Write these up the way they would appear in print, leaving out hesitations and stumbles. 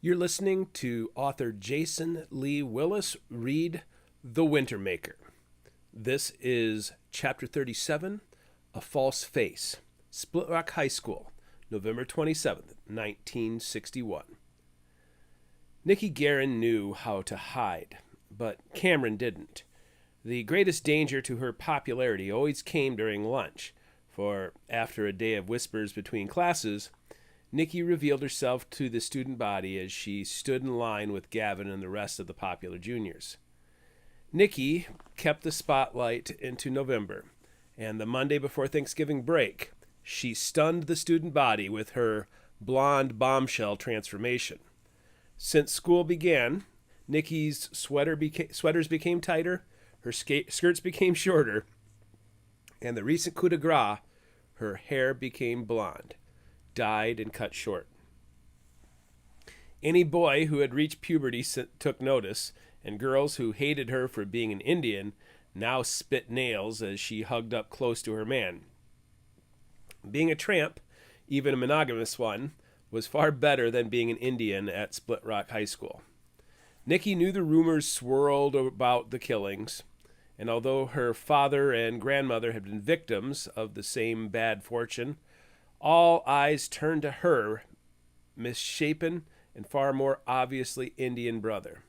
You're listening to author Jason Lee Willis read The Wintermaker. This is Chapter 37, A False Face, Split Rock High School, November 27th, 1961. Nikki Guerin knew how to hide, but Cameron didn't. The greatest danger to her popularity always came during lunch, for after a day of whispers between classes, Nikki revealed herself to the student body as she stood in line with Gavin and the rest of the popular juniors. Nikki kept the spotlight into November, and the Monday before Thanksgiving break, she stunned the student body with her blonde bombshell transformation. Since school began, Nikki's sweaters became tighter, her skirts became shorter, and the recent coup de grace, her hair became blonde, dyed and cut short. Any boy who had reached puberty took notice, and girls who hated her for being an Indian now spit nails as she hugged up close to her man. Being a tramp, even a monogamous one, was far better than being an Indian at Split Rock High School. Nikki knew the rumors swirled about the killings, and although her father and grandmother had been victims of the same bad fortune, all eyes turned to her misshapen and far more obviously Indian brother.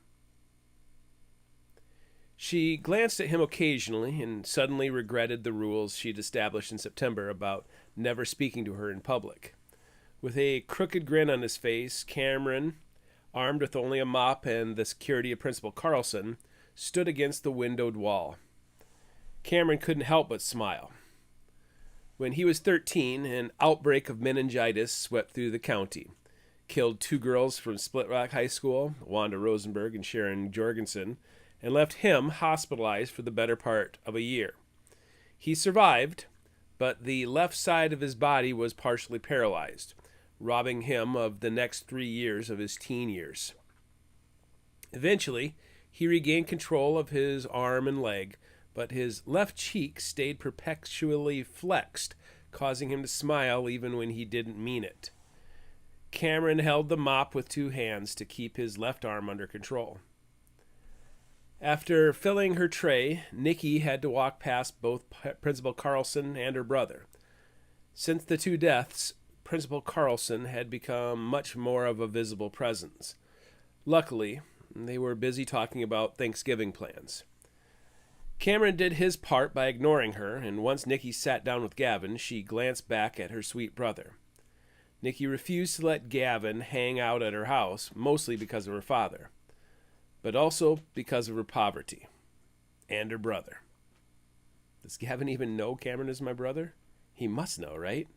She glanced at him occasionally and suddenly regretted the rules she'd established in September about never speaking to her in public. With a crooked grin on his face, Cameron, armed with only a mop and the security of Principal Carlson, stood against the windowed wall. Cameron couldn't help but smile. When he was 13, an outbreak of meningitis swept through the county, killed two girls from Split Rock High School, Wanda Rosenberg and Sharon Jorgensen, and left him hospitalized for the better part of a year. He survived, but the left side of his body was partially paralyzed, robbing him of the next 3 years of his teen years. Eventually, he regained control of his arm and leg, but his left cheek stayed perpetually flexed, causing him to smile even when he didn't mean it. Cameron held the mop with two hands to keep his left arm under control. After filling her tray, Nikki had to walk past both Principal Carlson and her brother. Since the two deaths, Principal Carlson had become much more of a visible presence. Luckily, they were busy talking about Thanksgiving plans. Cameron did his part by ignoring her, and once Nikki sat down with Gavin, she glanced back at her sweet brother. Nikki refused to let Gavin hang out at her house, mostly because of her father, but also because of her poverty and her brother. Does Gavin even know Cameron is my brother? He must know, right?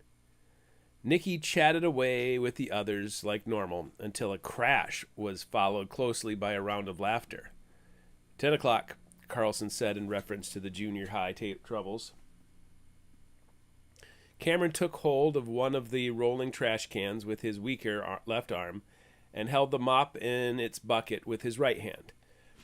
Nikki chatted away with the others like normal until a crash was followed closely by a round of laughter. 10 o'clock. Carlson said in reference to the junior high troubles. Cameron took hold of one of the rolling trash cans with his weaker left arm and held the mop in its bucket with his right hand.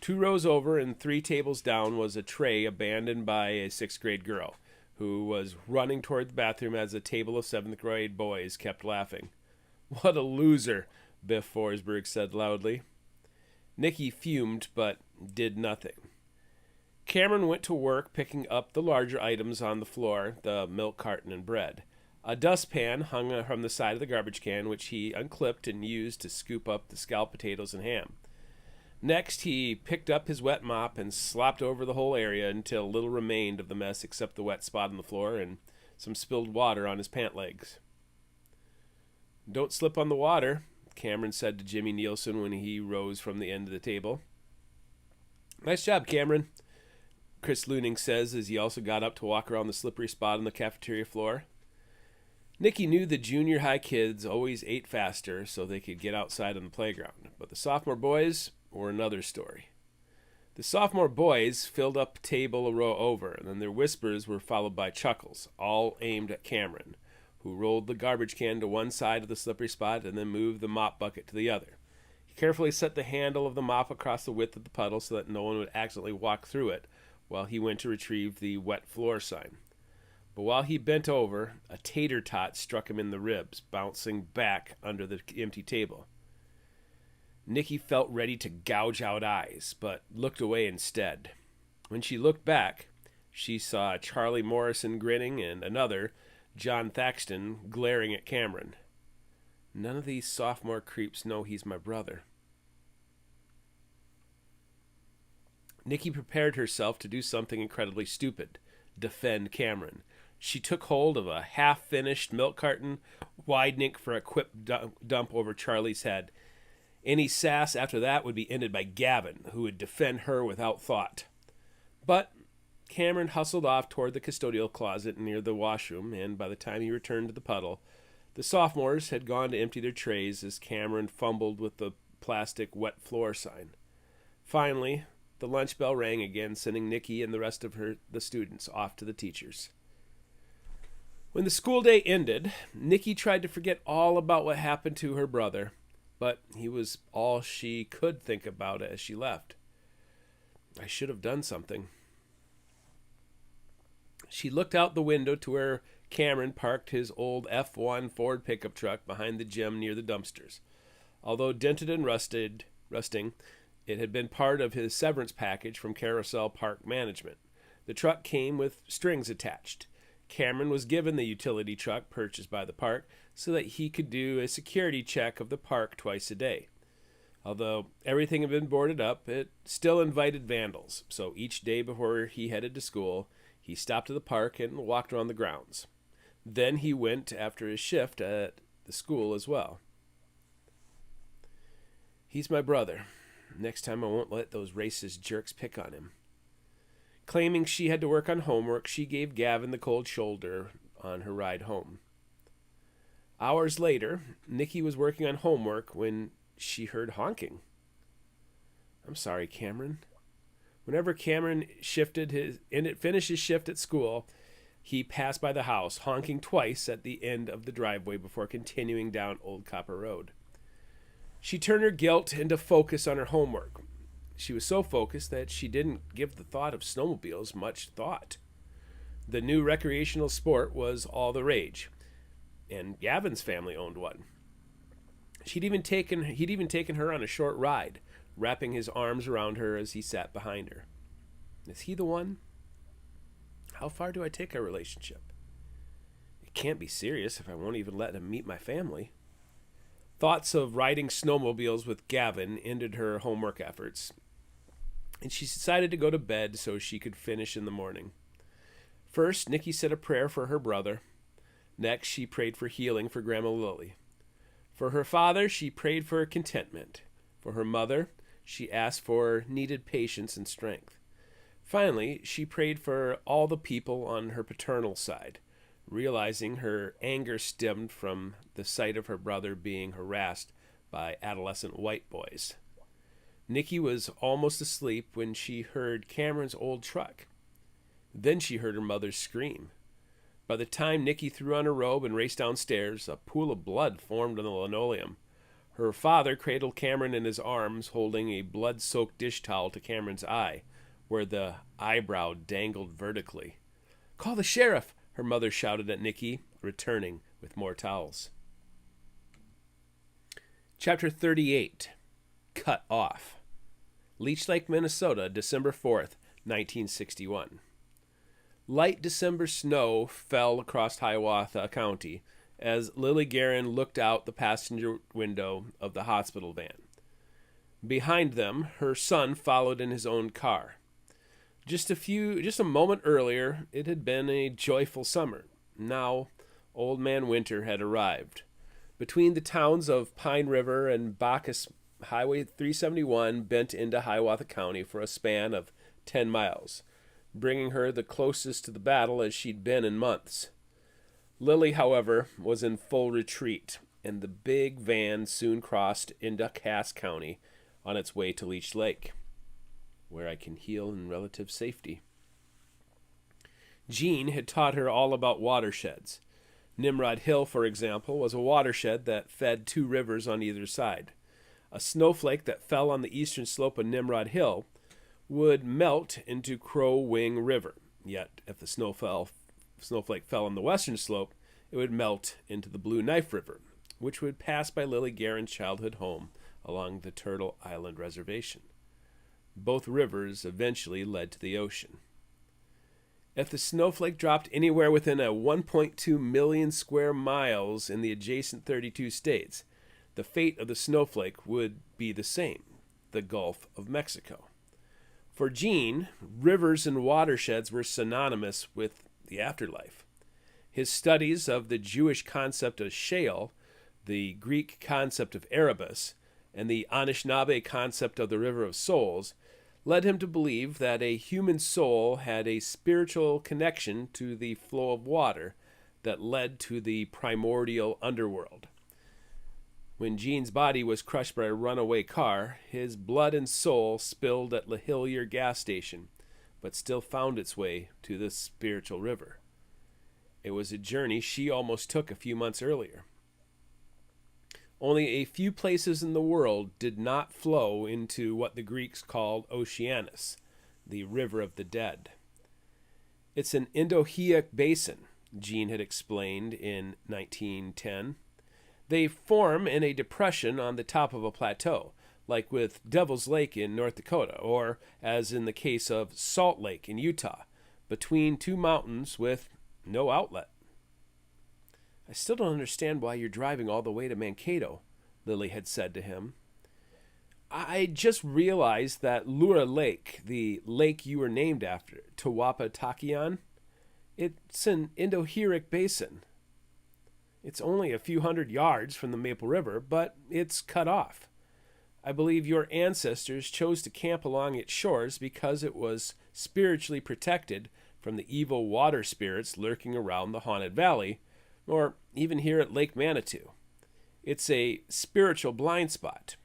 2 rows over and 3 tables down was a tray abandoned by a 6th grade girl who was running toward the bathroom as a table of 7th grade boys kept laughing. "What a loser," Biff Forsberg said loudly. Nikki fumed but did nothing. Cameron went to work picking up the larger items on the floor, the milk carton and bread. A dustpan hung from the side of the garbage can, which he unclipped and used to scoop up the scalloped potatoes and ham. Next, he picked up his wet mop and slopped over the whole area until little remained of the mess except the wet spot on the floor and some spilled water on his pant legs. "Don't slip on the water," Cameron said to Jimmy Nielsen when he rose from the end of the table. "Nice job, Cameron," Chris Luning says as he also got up to walk around the slippery spot on the cafeteria floor. Nikki knew the junior high kids always ate faster so they could get outside on the playground, but the sophomore boys were another story. The sophomore boys filled up a table a row over, and then their whispers were followed by chuckles, all aimed at Cameron, who rolled the garbage can to one side of the slippery spot and then moved the mop bucket to the other. He carefully set the handle of the mop across the width of the puddle so that no one would accidentally walk through it while he went to retrieve the wet floor sign. But while he bent over, a tater tot struck him in the ribs, bouncing back under the empty table. Nikki felt ready to gouge out eyes, but looked away instead. When she looked back, she saw Charlie Morrison grinning and another, John Thaxton, glaring at Cameron. None of these sophomore creeps know he's my brother. Nikki prepared herself to do something incredibly stupid, defend Cameron. She took hold of a half-finished milk carton, widening for a quick dump over Charlie's head. Any sass after that would be ended by Gavin, who would defend her without thought. But Cameron hustled off toward the custodial closet near the washroom, and by the time he returned to the puddle, the sophomores had gone to empty their trays as Cameron fumbled with the plastic wet floor sign. Finally, the lunch bell rang again, sending Nikki and the rest of the students off to the teachers. When the school day ended, Nikki tried to forget all about what happened to her brother, but he was all she could think about as she left. I should have done something. She looked out the window to where Cameron parked his old F1 Ford pickup truck behind the gym near the dumpsters. Although dented and rusting, it had been part of his severance package from Carousel Park Management. The truck came with strings attached. Cameron was given the utility truck purchased by the park so that he could do a security check of the park twice a day. Although everything had been boarded up, it still invited vandals, so each day before he headed to school, he stopped at the park and walked around the grounds. Then he went after his shift at the school as well. He's my brother. Next time I won't let those racist jerks pick on him. Claiming she had to work on homework, she gave Gavin the cold shoulder on her ride home. Hours later, Nikki was working on homework when she heard honking. I'm sorry, Cameron. Whenever Cameron finished his shift at school, he passed by the house, honking twice at the end of the driveway before continuing down Old Copper Road. She turned her guilt into focus on her homework. She was so focused that she didn't give the thought of snowmobiles much thought. The new recreational sport was all the rage, and Gavin's family owned one. He'd even taken her on a short ride, wrapping his arms around her as he sat behind her. Is he the one? How far do I take our relationship? It can't be serious if I won't even let him meet my family. Thoughts of riding snowmobiles with Gavin ended her homework efforts, and she decided to go to bed so she could finish in the morning. First, Nikki said a prayer for her brother. Next, she prayed for healing for Grandma Lily. For her father, she prayed for contentment. For her mother, she asked for needed patience and strength. Finally, she prayed for all the people on her paternal side, realizing her anger stemmed from the sight of her brother being harassed by adolescent white boys. Nikki was almost asleep when she heard Cameron's old truck. Then she heard her mother's scream. By the time Nikki threw on her robe and raced downstairs, a pool of blood formed on the linoleum. Her father cradled Cameron in his arms, holding a blood-soaked dish towel to Cameron's eye, where the eyebrow dangled vertically. "Call the sheriff!" her mother shouted at Nikki, returning with more towels. Chapter 38. Cut Off. Leech Lake, Minnesota, December 4th, 1961. Light December snow fell across Hiawatha County as Lily Guerin looked out the passenger window of the hospital van. Behind them, her son followed in his own car. Just a moment earlier, it had been a joyful summer. Now, Old Man Winter had arrived. Between the towns of Pine River and Bacchus, Highway 371 bent into Hiawatha County for a span of 10 miles, bringing her the closest to the battle as she'd been in months. Lily, however, was in full retreat, and the big van soon crossed into Cass County on its way to Leech Lake, where I can heal in relative safety. Jean had taught her all about watersheds. Nimrod Hill, for example, was a watershed that fed 2 rivers on either side. A snowflake that fell on the eastern slope of Nimrod Hill would melt into Crow Wing River. Yet, if the snowflake fell on the western slope, it would melt into the Blue Knife River, which would pass by Lily Guerin's childhood home along the Turtle Island Reservation. Both rivers eventually led to the ocean. If the snowflake dropped anywhere within a 1.2 million square miles in the adjacent 32 states, the fate of the snowflake would be the same, the Gulf of Mexico. For Gene, rivers and watersheds were synonymous with the afterlife. His studies of the Jewish concept of Sheol, the Greek concept of Erebus, and the Anishinaabe concept of the River of Souls led him to believe that a human soul had a spiritual connection to the flow of water that led to the primordial underworld. When Gene's body was crushed by a runaway car, his blood and soul spilled at La Hillier gas station, but still found its way to the spiritual river. It was a journey she almost took a few months earlier. Only a few places in the world did not flow into what the Greeks called Oceanus, the river of the dead. It's an Indo-Heaic basin, Gene had explained in 1910. They form in a depression on the top of a plateau, like with Devil's Lake in North Dakota, or, as in the case of Salt Lake in Utah, between two mountains with no outlet. "I still don't understand why you're driving all the way to Mankato," Lily had said to him. "I just realized that Lura Lake, the lake you were named after, Tawapatakian, it's an Indo-Heaic basin. It's only a few hundred yards from the Maple River, but it's cut off. I believe your ancestors chose to camp along its shores because it was spiritually protected from the evil water spirits lurking around the Haunted Valley, or even here at Lake Manitou. It's a spiritual blind spot.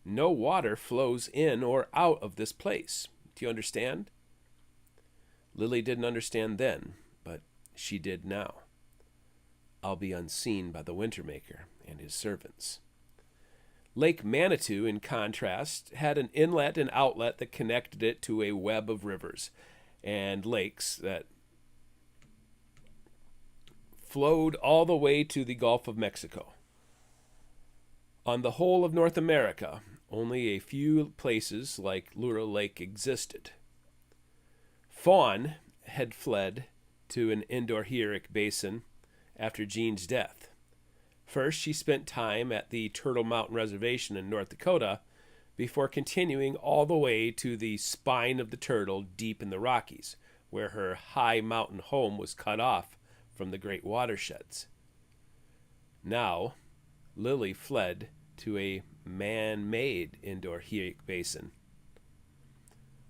No water flows in or out of this place. Do you understand?" Lily didn't understand then, but she did now. "I'll be unseen by the Wintermaker and his servants." Lake Manitou, in contrast, had an inlet and outlet that connected it to a web of rivers and lakes that flowed all the way to the Gulf of Mexico. On the whole of North America, only a few places like Lura Lake existed. Fawn had fled to an Indo-Heaic basin after Gene's death. First, she spent time at the Turtle Mountain Reservation in North Dakota before continuing all the way to the spine of the Turtle deep in the Rockies, where her high mountain home was cut off from the great watersheds. Now, Lily fled to a man-made Indo-Heaic basin.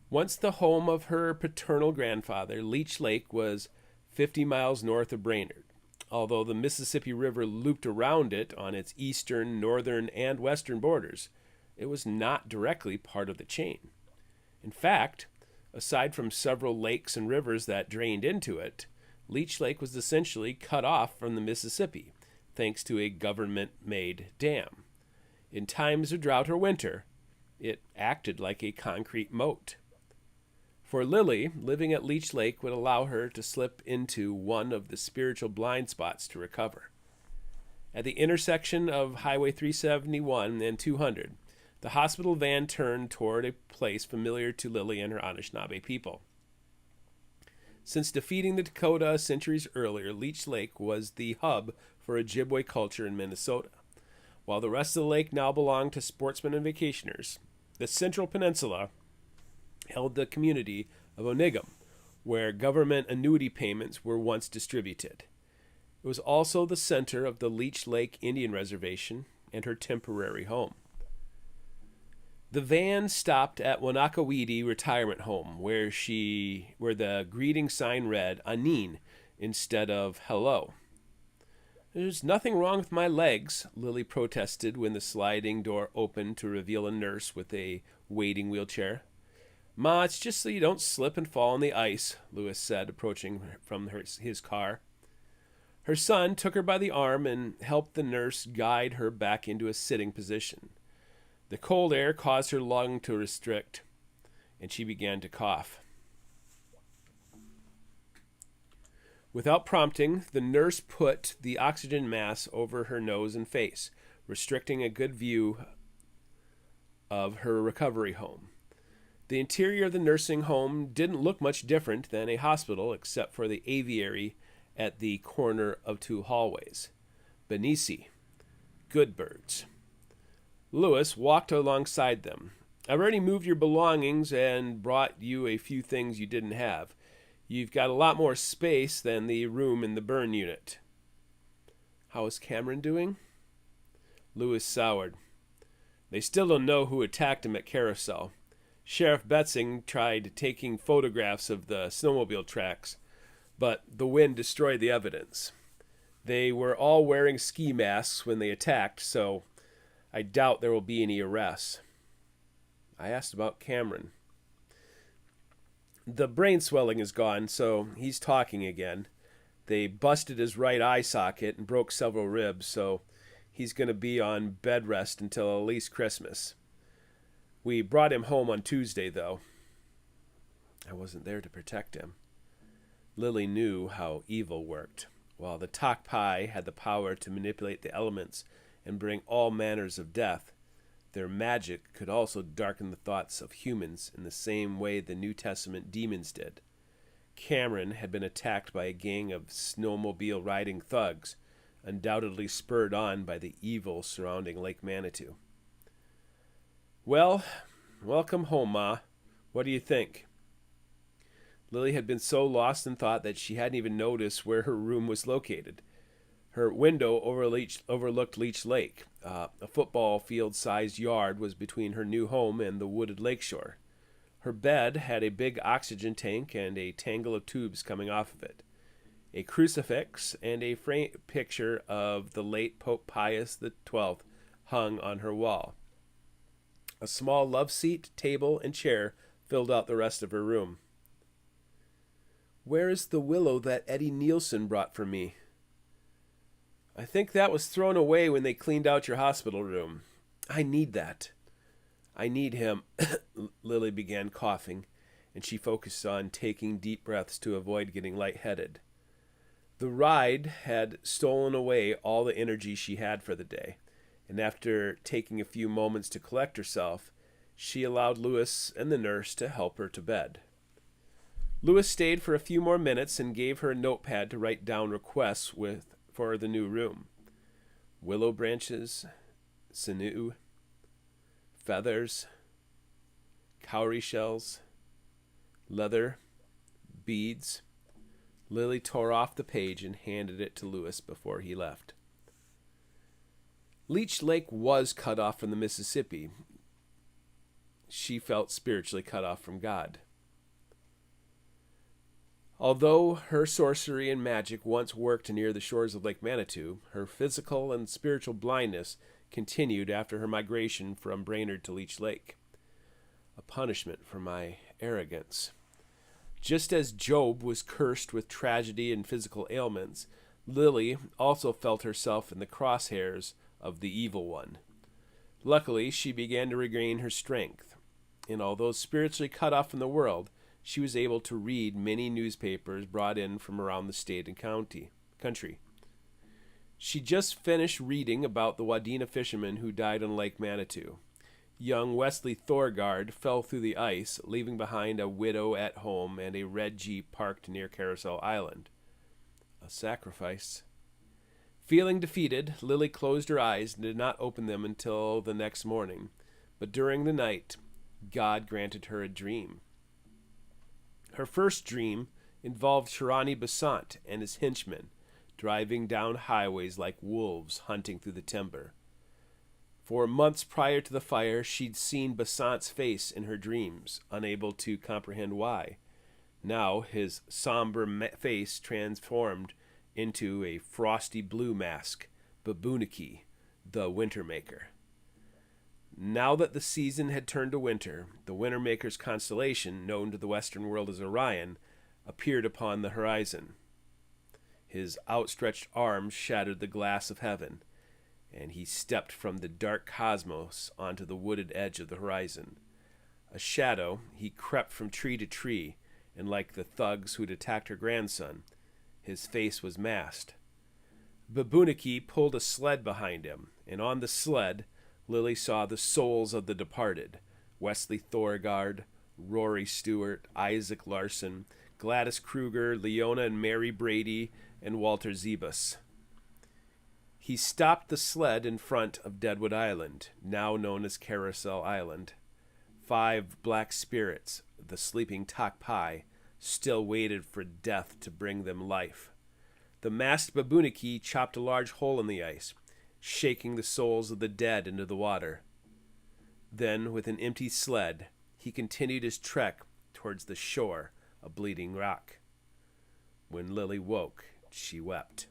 Once the home of her paternal grandfather, Leech Lake was 50 miles north of Brainerd. Although the Mississippi River looped around it on its eastern, northern, and western borders, it was not directly part of the chain. In fact, aside from several lakes and rivers that drained into it, Leech Lake was essentially cut off from the Mississippi, thanks to a government-made dam. In times of drought or winter, it acted like a concrete moat. For Lily, living at Leech Lake would allow her to slip into one of the spiritual blind spots to recover. At the intersection of Highway 371 and 200, the hospital van turned toward a place familiar to Lily and her Anishinaabe people. Since defeating the Dakota centuries earlier, Leech Lake was the hub for Ojibwe culture in Minnesota. While the rest of the lake now belonged to sportsmen and vacationers, the Central Peninsula held the community of Onigum, where government annuity payments were once distributed. It was also the center of the Leech Lake Indian Reservation and her temporary home. The van stopped at Wanakawidi Retirement Home, where the greeting sign read Anin instead of hello. "There's nothing wrong with my legs," Lily protested when the sliding door opened to reveal a nurse with a waiting wheelchair. "Ma, it's just so you don't slip and fall on the ice," Lewis said, approaching from his car. Her son took her by the arm and helped the nurse guide her back into a sitting position. The cold air caused her lung to restrict, and she began to cough. Without prompting, the nurse put the oxygen mask over her nose and face, restricting a good view of her recovery home. The interior of the nursing home didn't look much different than a hospital except for the aviary at the corner of two hallways. Benisi, good birds. Lewis walked alongside them. I've already moved your belongings and brought you a few things you didn't have. You've got a lot more space than the room in the burn unit. How is Cameron doing? Lewis soured. They still don't know who attacked him at Carousel. Sheriff Betzing tried taking photographs of the snowmobile tracks, but the wind destroyed the evidence. They were all wearing ski masks when they attacked, so I doubt there will be any arrests. I asked about Cameron. The brain swelling is gone, so he's talking again. They busted his right eye socket and broke several ribs, so he's going to be on bed rest until at least Christmas. We brought him home on Tuesday, though. I wasn't there to protect him. Lily knew how evil worked. While the Tokpai had the power to manipulate the elements and bring all manners of death, their magic could also darken the thoughts of humans in the same way the New Testament demons did. Cameron had been attacked by a gang of snowmobile-riding thugs, undoubtedly spurred on by the evil surrounding Lake Manitou. Well, welcome home, Ma. What do you think? Lily had been so lost in thought that she hadn't even noticed where her room was located. Her window overlooked Leech Lake. A football field-sized yard was between her new home and the wooded lakeshore. Her bed had a big oxygen tank and a tangle of tubes coming off of it. A crucifix and a frame picture of the late Pope Pius XII hung on her wall. A small love seat, table, and chair filled out the rest of her room. Where is the willow that Eddie Nielsen brought for me? I think that was thrown away when they cleaned out your hospital room. I need that. I need him. Lily began coughing, and she focused on taking deep breaths to avoid getting lightheaded. The ride had stolen away all the energy she had for the day, and after taking a few moments to collect herself, she allowed Lewis and the nurse to help her to bed. Lewis stayed for a few more minutes and gave her a notepad to write down requests for the new room. Willow branches, sinew, feathers, cowrie shells, leather, beads. Lily tore off the page and handed it to Lewis before he left. Leech Lake was cut off from the Mississippi. She felt spiritually cut off from God. Although her sorcery and magic once worked near the shores of Lake Manitou, her physical and spiritual blindness continued after her migration from Brainerd to Leech Lake. A punishment for my arrogance. Just as Job was cursed with tragedy and physical ailments, Lily also felt herself in the crosshairs of the evil one. Luckily, she began to regain her strength, and although spiritually cut off from the world, she was able to read many newspapers brought in from around the state and country. She just finished reading about the Wadena fisherman who died on Lake Manitou. Young Wesley Thorgard fell through the ice, leaving behind a widow at home and a red Jeep parked near Carousel Island. A sacrifice. Feeling defeated, Lily closed her eyes and did not open them until the next morning. But during the night, God granted her a dream. Her first dream involved Shirani Basant and his henchmen, driving down highways like wolves hunting through the timber. For months prior to the fire, she'd seen Basant's face in her dreams, unable to comprehend why. Now his somber face transformed into a frosty blue mask, Babuniki, the Wintermaker. Now that the season had turned to winter, the Wintermaker's constellation, known to the Western world as Orion, appeared upon the horizon. His outstretched arms shattered the glass of heaven, and he stepped from the dark cosmos onto the wooded edge of the horizon. A shadow, he crept from tree to tree, and like the thugs who'd attacked her grandson, his face was masked. Babuniki pulled a sled behind him, and on the sled Lily saw the souls of the departed: Wesley Thorgard, Rory Stewart, Isaac Larson, Gladys Kruger, Leona and Mary Brady, and Walter Zebus. He stopped the sled in front of Deadwood Island, now known as Carousel Island. 5 black spirits, the sleeping Takpai, still waited for death to bring them life. The masked Babuniki chopped a large hole in the ice, shaking the souls of the dead into the water. Then, with an empty sled, he continued his trek towards the shore of Bleeding Rock. When Lily woke, she wept.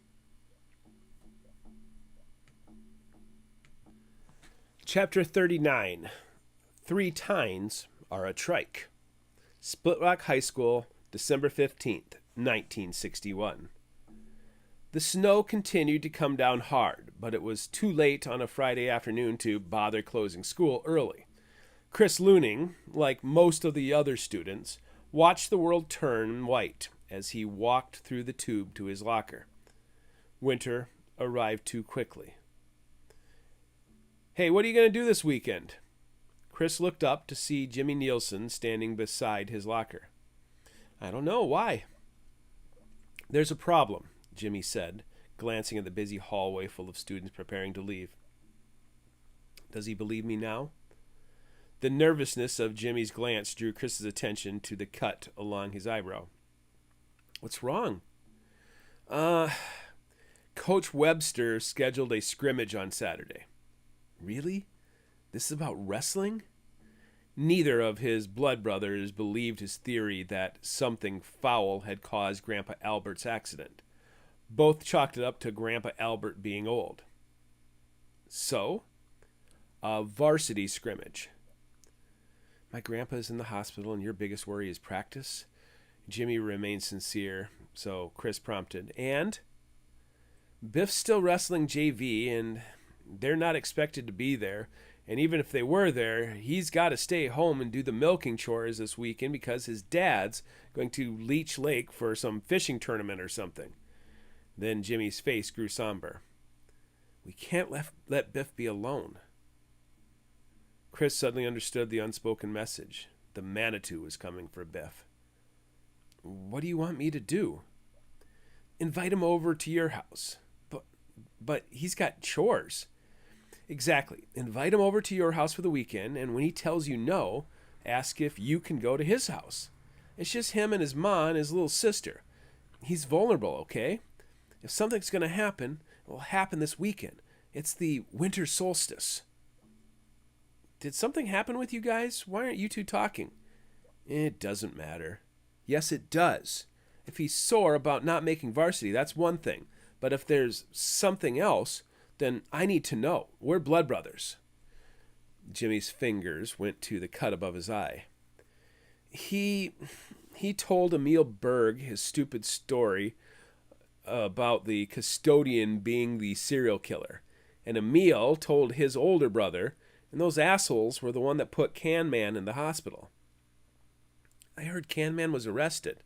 Chapter 39. 3 tines are a trike. Split Rock High School, December 15th, 1961. The snow continued to come down hard, but it was too late on a Friday afternoon to bother closing school early. Chris Looning, like most of the other students, watched the world turn white as he walked through the tube to his locker. Winter arrived too quickly. "Hey, what are you going to do this weekend?" Chris looked up to see Jimmy Nielsen standing beside his locker. "I don't know. Why?" "There's a problem," Jimmy said, glancing at the busy hallway full of students preparing to leave. Does he believe me now? The nervousness of Jimmy's glance drew Chris's attention to the cut along his eyebrow. "What's wrong?" Coach Webster scheduled a scrimmage on Saturday." "Really? This is about wrestling?" Neither of his blood brothers believed his theory that something foul had caused Grandpa Albert's accident. Both chalked it up to Grandpa Albert being old. "So?" "A varsity scrimmage." "My grandpa's in the hospital and your biggest worry is practice?" Jimmy remained sincere, so Chris prompted. "And?" "Biff's still wrestling JV, and they're not expected to be there. And even if they were there, he's got to stay home and do the milking chores this weekend because his dad's going to Leech Lake for some fishing tournament or something." Then Jimmy's face grew somber. "We can't let Biff be alone." Chris suddenly understood the unspoken message. The Manitou was coming for Biff. "What do you want me to do?" "Invite him over to your house." But he's got chores." "Exactly. Invite him over to your house for the weekend, and when he tells you no, ask if you can go to his house. It's just him and his ma and his little sister. He's vulnerable, okay? If something's going to happen, it will happen this weekend. It's the winter solstice." "Did something happen with you guys? Why aren't you two talking?" "It doesn't matter." "Yes, it does. If he's sore about not making varsity, that's one thing. But if there's something else, then I need to know. We're blood brothers." Jimmy's fingers went to the cut above his eye. He told Emil Berg his stupid story about the custodian being the serial killer. And Emil told his older brother, and those assholes were the one that put Can Man in the hospital. "I heard Can Man was arrested."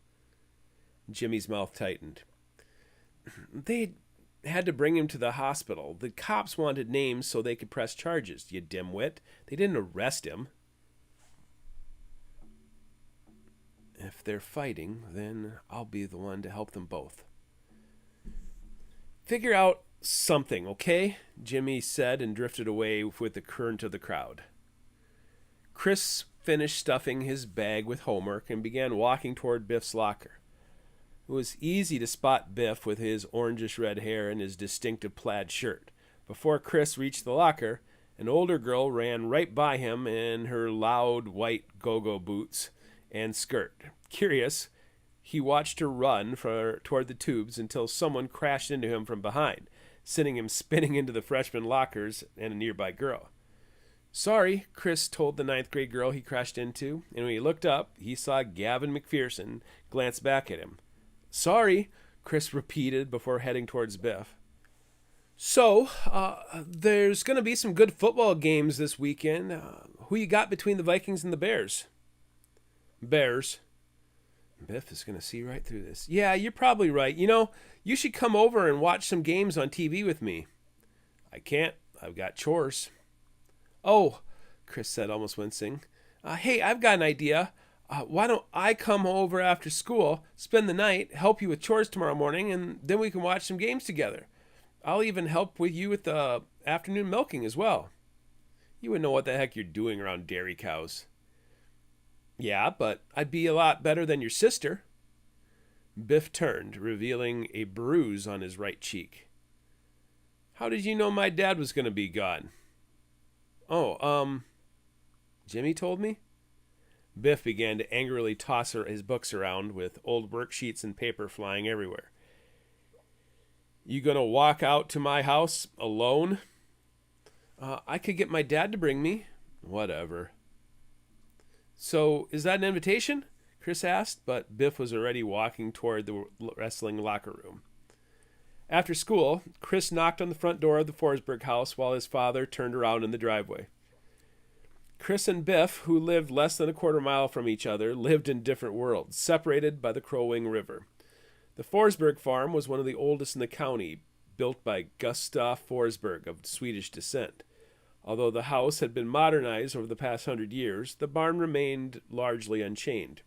Jimmy's mouth tightened. "They had to bring him to the hospital. The cops wanted names so they could press charges, you dimwit. They didn't arrest him." "If they're fighting, then I'll be the one to help them both." "Figure out something, okay?" Jimmy said and drifted away with the current of the crowd. Chris finished stuffing his bag with homework and began walking toward Biff's locker. It was easy to spot Biff with his orangish-red hair and his distinctive plaid shirt. Before Chris reached the locker, an older girl ran right by him in her loud white go-go boots and skirt. Curious, he watched her run toward the tubes until someone crashed into him from behind, sending him spinning into the freshman lockers and a nearby girl. "Sorry," Chris told the 9th grade girl he crashed into, and when he looked up, he saw Gavin McPherson glance back at him. "Sorry," Chris repeated before heading towards Biff. "So, there's going to be some good football games this weekend. Who you got between the Vikings and the Bears?" "Bears." Biff is going to see right through this. "Yeah, you're probably right. You know, you should come over and watch some games on TV with me." "I can't. I've got chores." Oh, Chris said, almost wincing. Hey, I've got an idea. Why don't I come over after school, spend the night, help you with chores tomorrow morning, and then we can watch some games together. I'll even help with you with the afternoon milking as well. You wouldn't know what the heck you're doing around dairy cows. Yeah, but I'd be a lot better than your sister. Biff turned, revealing a bruise on his right cheek. How did you know my dad was going to be gone? Oh, Jimmy told me? Biff began to angrily toss his books around, with old worksheets and paper flying everywhere. You gonna walk out to my house alone? I could get my dad to bring me. Whatever. So, is that an invitation? Chris asked, but Biff was already walking toward the wrestling locker room. After school, Chris knocked on the front door of the Forsberg house while his father turned around in the driveway. Chris and Biff, who lived less than a quarter mile from each other, lived in different worlds, separated by the Crow Wing River. The Forsberg farm was one of the oldest in the county, built by Gustaf Forsberg of Swedish descent. Although the house had been modernized over the past 100 years, the barn remained largely unchanged.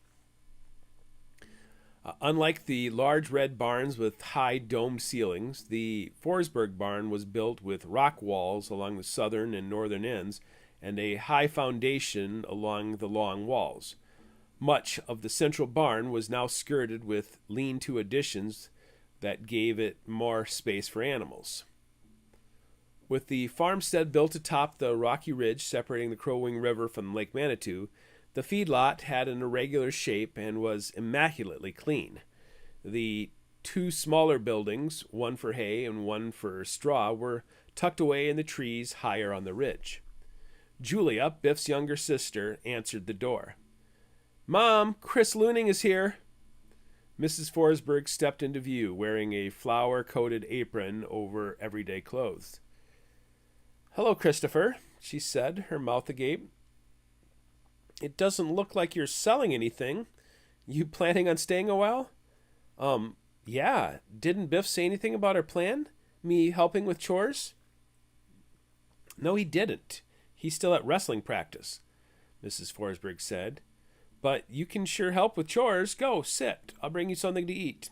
Unlike the large red barns with high domed ceilings, the Forsberg barn was built with rock walls along the southern and northern ends and a high foundation along the long walls. Much of the central barn was now skirted with lean-to additions that gave it more space for animals. With the farmstead built atop the rocky ridge separating the Crow Wing River from Lake Manitou, the feedlot had an irregular shape and was immaculately clean. The two smaller buildings, one for hay and one for straw, were tucked away in the trees higher on the ridge. Julia, Biff's younger sister, answered the door. "Mom, Chris Looning is here." Mrs. Forsberg stepped into view, wearing a flour-coated apron over everyday clothes. "Hello, Christopher," she said, her mouth agape. "It doesn't look like you're selling anything. You planning on staying a while?" Yeah. Didn't Biff say anything about our plan? Me helping with chores?" "No, he didn't. He's still at wrestling practice," Mrs. Forsberg said. "But you can sure help with chores. Go, sit. I'll bring you something to eat."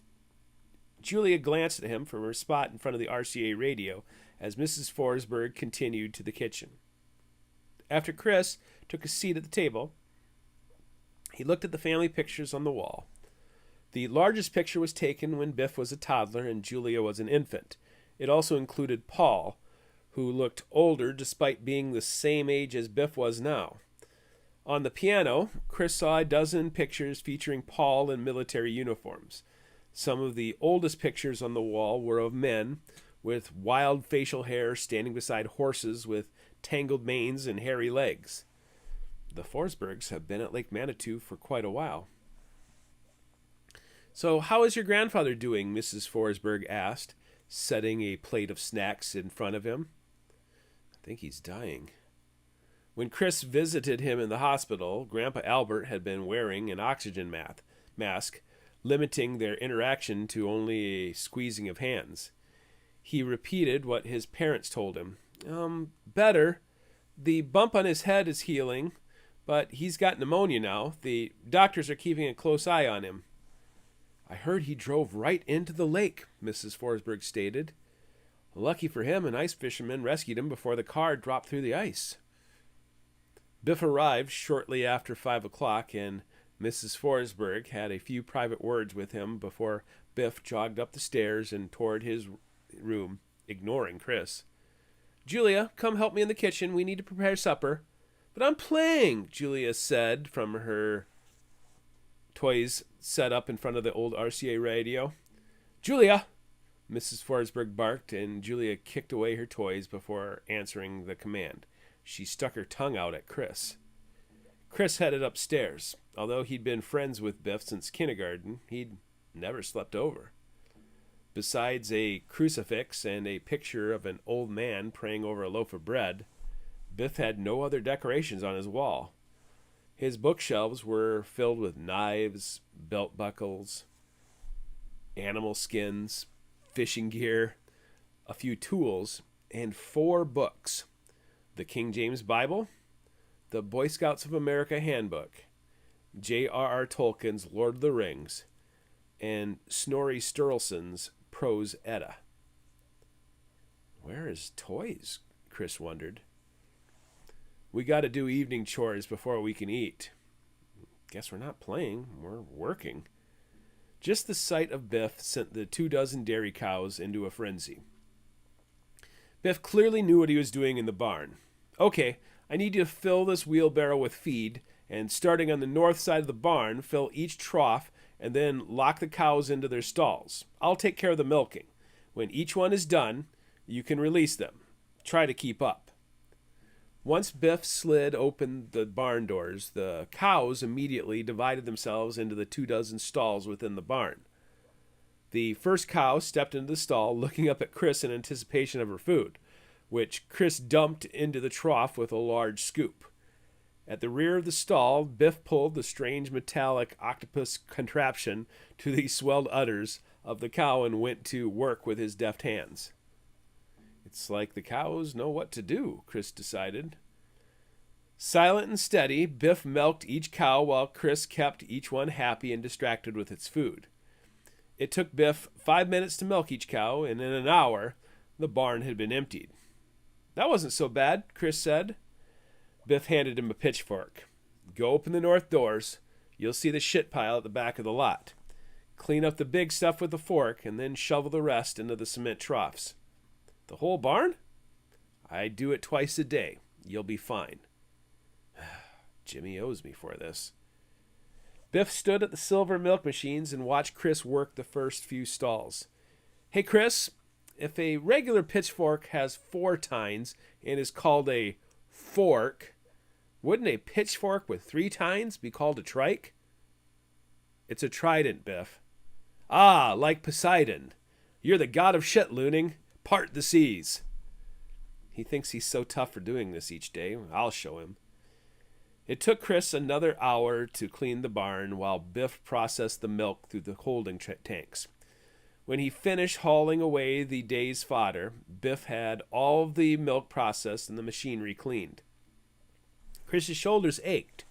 Julia glanced at him from her spot in front of the RCA radio as Mrs. Forsberg continued to the kitchen. After Chris took a seat at the table, he looked at the family pictures on the wall. The largest picture was taken when Biff was a toddler and Julia was an infant. It also included Paul, who looked older despite being the same age as Biff was now. On the piano, Chris saw a dozen pictures featuring Paul in military uniforms. Some of the oldest pictures on the wall were of men with wild facial hair standing beside horses with tangled manes and hairy legs. The Forsbergs have been at Lake Manitou for quite a while. "So how is your grandfather doing?" Mrs. Forsberg asked, setting a plate of snacks in front of him. "I think he's dying." When Chris visited him in the hospital, Grandpa Albert had been wearing an oxygen mask, limiting their interaction to only a squeezing of hands. He repeated what his parents told him. Better. The bump on his head is healing, but he's got pneumonia now. The doctors are keeping a close eye on him." "I heard he drove right into the lake," Mrs. Forsberg stated. "Lucky for him, an ice fisherman rescued him before the car dropped through the ice." Biff arrived shortly after 5 o'clock, and Mrs. Forsberg had a few private words with him before Biff jogged up the stairs and toward his room, ignoring Chris. "Julia, come help me in the kitchen. We need to prepare supper." "But I'm playing," Julia said from her toys set up in front of the old RCA radio. "Julia!" Mrs. Forsberg barked, and Julia kicked away her toys before answering the command. She stuck her tongue out at Chris. Chris headed upstairs. Although he'd been friends with Biff since kindergarten, he'd never slept over. Besides a crucifix and a picture of an old man praying over a loaf of bread, Biff had no other decorations on his wall. His bookshelves were filled with knives, belt buckles, animal skins, fishing gear, a few tools, and 4 books. the King James Bible, the Boy Scouts of America Handbook, J.R.R. Tolkien's Lord of the Rings, and Snorri Sturluson's Prose Edda. Where is toys? Chris wondered. We got to do evening chores before we can eat. Guess we're not playing, we're working. Just the sight of Biff sent the 24 dairy cows into a frenzy. Biff clearly knew what he was doing in the barn. Okay, I need you to fill this wheelbarrow with feed, and starting on the north side of the barn, fill each trough and then lock the cows into their stalls. I'll take care of the milking. When each one is done, you can release them. Try to keep up. Once Biff slid open the barn doors, the cows immediately divided themselves into the 24 stalls within the barn. The first cow stepped into the stall, looking up at Chris in anticipation of her food, which Chris dumped into the trough with a large scoop. At the rear of the stall, Biff pulled the strange metallic octopus contraption to the swelled udders of the cow and went to work with his deft hands. It's like the cows know what to do, Chris decided. Silent and steady, Biff milked each cow while Chris kept each one happy and distracted with its food. It took Biff 5 minutes to milk each cow, and in an hour, the barn had been emptied. That wasn't so bad, Chris said. Biff handed him a pitchfork. Go open the north doors. You'll see the shit pile at the back of the lot. Clean up the big stuff with a fork, and then shovel the rest into the cement troughs. The whole barn? I do it twice a day. You'll be fine. Jimmy owes me for this. Biff stood at the silver milk machines and watched Chris work the first few stalls. Hey, Chris, if a regular pitchfork has 4 tines and is called a fork, wouldn't a pitchfork with 3 tines be called a trike? It's a trident, Biff. Ah, like Poseidon. You're the god of shit, Looning. Part the seas. He thinks he's so tough for doing this each day. I'll show him. It took Chris another hour to clean the barn while Biff processed the milk through the holding tanks. When he finished hauling away the day's fodder, Biff had all of the milk processed and the machinery cleaned. Chris's shoulders ached,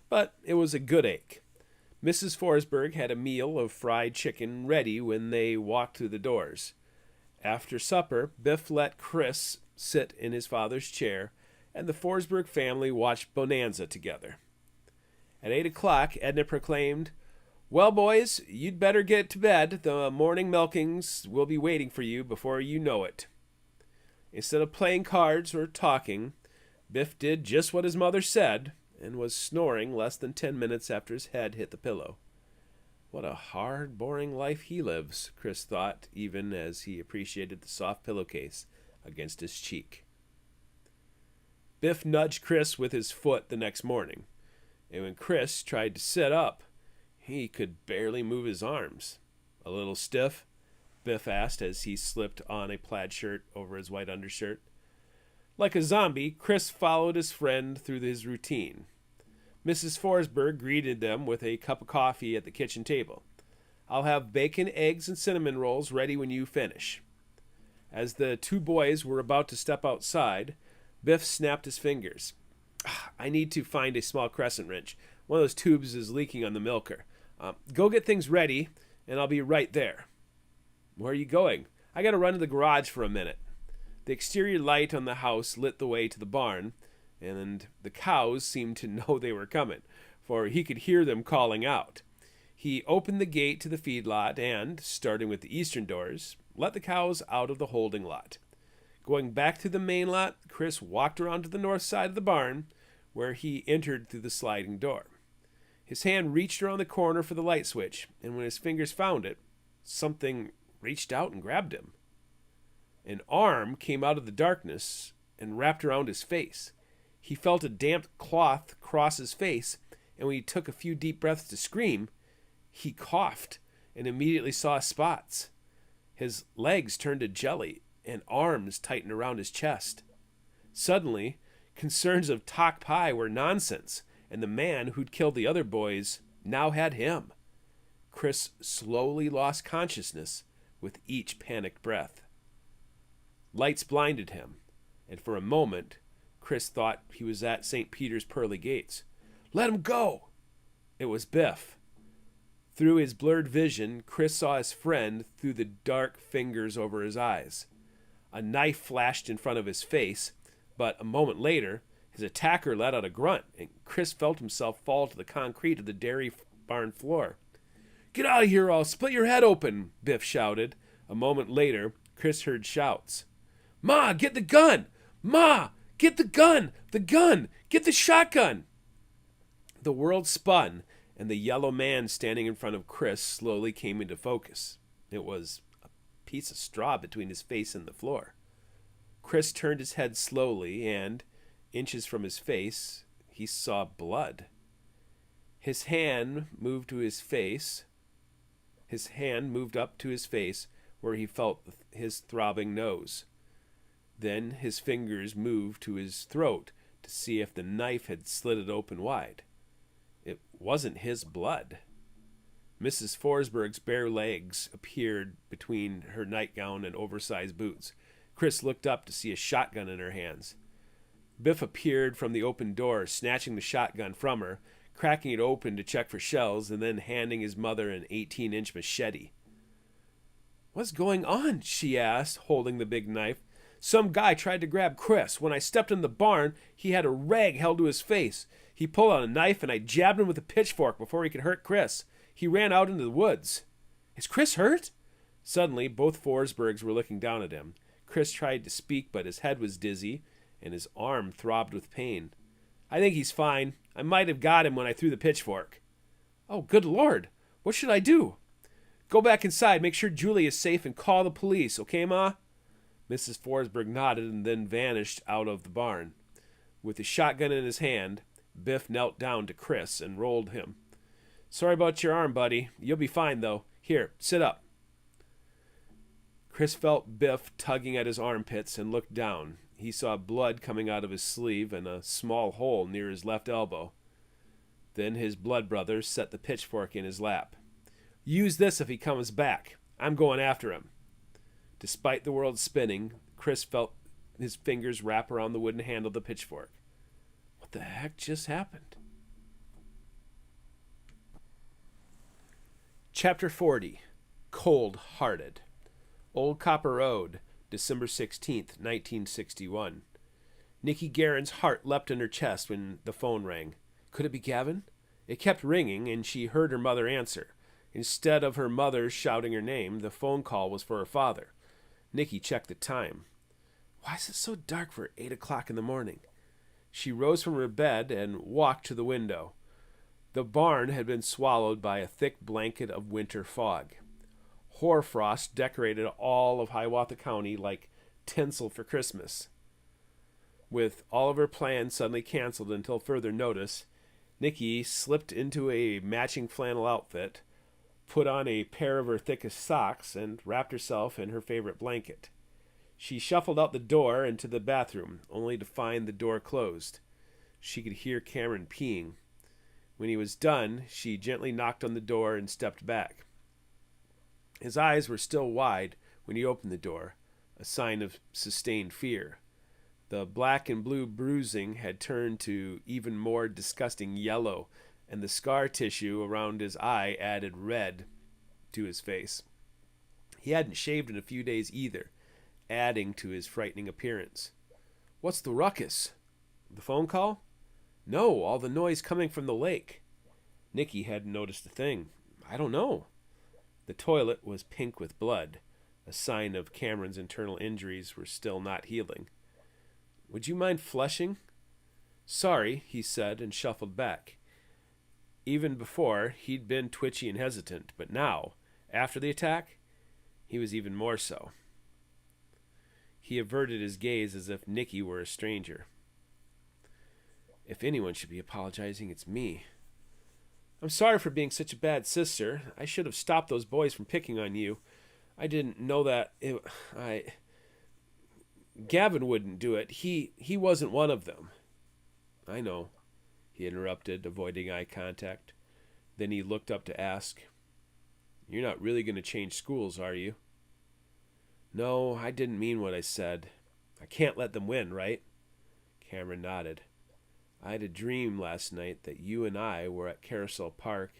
but it was a good ache. Mrs. Forsberg had a meal of fried chicken ready when they walked through the doors. After supper, Biff let Chris sit in his father's chair, and the Forsberg family watched Bonanza together. At 8 o'clock, Edna proclaimed, Well, boys, you'd better get to bed. The morning milkings will be waiting for you before you know it. Instead of playing cards or talking, Biff did just what his mother said and was snoring less than 10 minutes after his head hit the pillow. What a hard, boring life he lives, Chris thought, even as he appreciated the soft pillowcase against his cheek. Biff nudged Chris with his foot the next morning, and when Chris tried to sit up, he could barely move his arms. A little stiff? Biff asked as he slipped on a plaid shirt over his white undershirt. Like a zombie, Chris followed his friend through his routine. Mrs. Forsberg greeted them with a cup of coffee at the kitchen table. I'll have bacon, eggs, and cinnamon rolls ready when you finish. As the 2 boys were about to step outside, Biff snapped his fingers. I need to find a small crescent wrench. One of those tubes is leaking on the milker. Go get things ready, and I'll be right there. Where are you going? I got to run to the garage for a minute. The exterior light on the house lit the way to the barn, and the cows seemed to know they were coming, for he could hear them calling out. He opened the gate to the feedlot and, starting with the eastern doors, let the cows out of the holding lot. Going back to the main lot, Chris walked around to the north side of the barn, where he entered through the sliding door. His hand reached around the corner for the light switch, and when his fingers found it, something reached out and grabbed him. An arm came out of the darkness and wrapped around his face. He felt a damp cloth cross his face, and when he took a few deep breaths to scream, he coughed and immediately saw spots. His legs turned to jelly, and arms tightened around his chest. Suddenly, concerns of talk pie were nonsense, and the man who'd killed the other boys now had him. Chris slowly lost consciousness with each panicked breath. Lights blinded him, and for a moment, Chris thought he was at St. Peter's pearly gates. "Let him go!" It was Biff. Through his blurred vision, Chris saw his friend through the dark fingers over his eyes. A knife flashed in front of his face, but a moment later, his attacker let out a grunt, and Chris felt himself fall to the concrete of the dairy barn floor. "Get out of here, or I'll split your head open," Biff shouted. A moment later, Chris heard shouts. "Ma, get the gun! Ma, get the gun! The gun! Get the shotgun!" The world spun, and the yellow man standing in front of Chris slowly came into focus. It was a piece of straw between his face and the floor. Chris turned his head slowly, and, inches from his face, he saw blood. His hand moved to his face. His hand moved up to his face, where he felt his throbbing nose. Then his fingers moved to his throat to see if the knife had slit it open wide. It wasn't his blood. Mrs. Forsberg's bare legs appeared between her nightgown and oversized boots. Chris looked up to see a shotgun in her hands. Biff appeared from the open door, snatching the shotgun from her, cracking it open to check for shells, and then handing his mother an 18-inch machete. "What's going on?" she asked, holding the big knife. "Some guy tried to grab Chris. When I stepped in the barn, he had a rag held to his face. He pulled out a knife, and I jabbed him with a pitchfork before he could hurt Chris. He ran out into the woods." "Is Chris hurt?" Suddenly, both Forsbergs were looking down at him. Chris tried to speak, but his head was dizzy, and his arm throbbed with pain. "I think he's fine. I might have got him when I threw the pitchfork." "Oh, good Lord. What should I do?" "Go back inside, make sure Julie is safe, and call the police, okay, Ma?" Mrs. Forsberg nodded and then vanished out of the barn. With the shotgun in his hand, Biff knelt down to Chris and rolled him. "Sorry about your arm, buddy. You'll be fine, though. Here, sit up." Chris felt Biff tugging at his armpits and looked down. He saw blood coming out of his sleeve and a small hole near his left elbow. Then his blood brother set the pitchfork in his lap. "Use this if he comes back. I'm going after him." Despite the world spinning, Chris felt his fingers wrap around the wooden handle of the pitchfork. What the heck just happened? Chapter 40. Cold-Hearted. Old Copper Road, December 16th, 1961. Nikki Guerin's heart leapt in her chest when the phone rang. Could it be Gavin? It kept ringing, and she heard her mother answer. Instead of her mother shouting her name, the phone call was for her father. Nikki checked the time. Why is it so dark for 8 o'clock in the morning? She rose from her bed and walked to the window. The barn had been swallowed by a thick blanket of winter fog. Hoarfrost decorated all of Hiawatha County like tinsel for Christmas. With all of her plans suddenly canceled until further notice, Nikki slipped into a matching flannel outfit, put on a pair of her thickest socks, and wrapped herself in her favorite blanket. She shuffled out the door into the bathroom, only to find the door closed. She could hear Cameron peeing. When he was done, she gently knocked on the door and stepped back. His eyes were still wide when he opened the door, a sign of sustained fear. The black and blue bruising had turned to even more disgusting yellow, and the scar tissue around his eye added red to his face. He hadn't shaved in a few days either, adding to his frightening appearance. What's the ruckus? The phone call? No, all the noise coming from the lake. Nikki hadn't noticed a thing. I don't know. The toilet was pink with blood, a sign of Cameron's internal injuries were still not healing. Would you mind flushing? Sorry, he said and shuffled back. Even before, he'd been twitchy and hesitant, but now, after the attack, he was even more so. He averted his gaze as if Nikki were a stranger. If anyone should be apologizing, it's me. I'm sorry for being such a bad sister. I should have stopped those boys from picking on you. I didn't know that Gavin wouldn't do it. He wasn't one of them. I know, he interrupted, avoiding eye contact. Then he looked up to ask, You're not really going to change schools, are you? No, I didn't mean what I said. I can't let them win, right? Cameron nodded. I had a dream last night that you and I were at Carousel Park,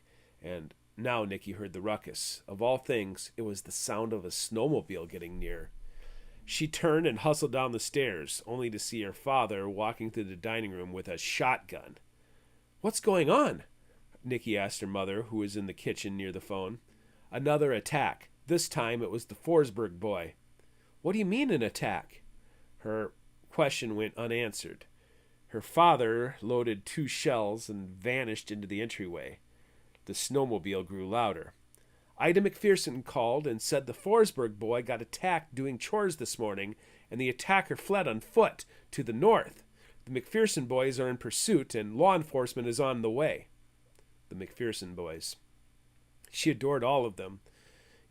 and now Nicky heard the ruckus. Of all things, it was the sound of a snowmobile getting near. She turned and hustled down the stairs, only to see her father walking through the dining room with a shotgun. What's going on? Nicky asked her mother, who was in the kitchen near the phone. Another attack. This time it was the Forsberg boy. What do you mean an attack? Her question went unanswered. Her father loaded 2 shells and vanished into the entryway. The snowmobile grew louder. Ida McPherson called and said the Forsberg boy got attacked doing chores this morning, and the attacker fled on foot to the north. The McPherson boys are in pursuit, and law enforcement is on the way. The McPherson boys. She adored all of them.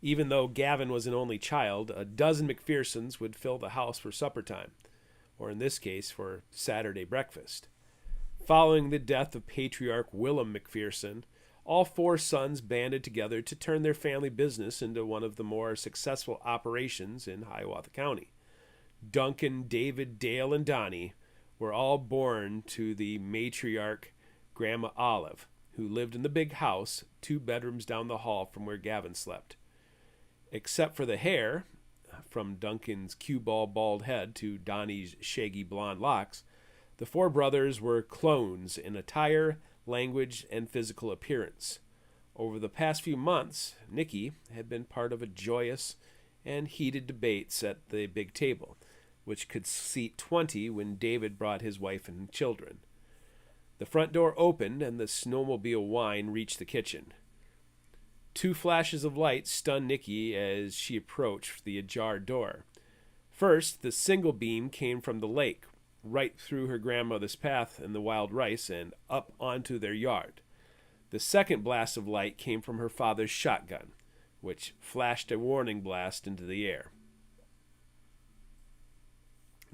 Even though Gavin was an only child, a dozen McPhersons would fill the house for supper time, or in this case, for Saturday breakfast. Following the death of patriarch Willem McPherson, all 4 sons banded together to turn their family business into one of the more successful operations in Hiawatha County. Duncan, David, Dale, and Donnie were all born to the matriarch Grandma Olive, who lived in the big house 2 bedrooms down the hall from where Gavin slept. Except for the hair, from Duncan's cue ball bald head to Donnie's shaggy blonde locks, the 4 brothers were clones in attire, language, and physical appearance. Over the past few months, Nicky had been part of a joyous and heated debates at the big table, which could seat 20 when David brought his wife and children. The front door opened and the snowmobile whine reached the kitchen. 2 flashes of light stunned Nicky as she approached the ajar door. First, the single beam came from the lake, right through her grandmother's path in the wild rice and up onto their yard. The second blast of light came from her father's shotgun, which flashed a warning blast into the air.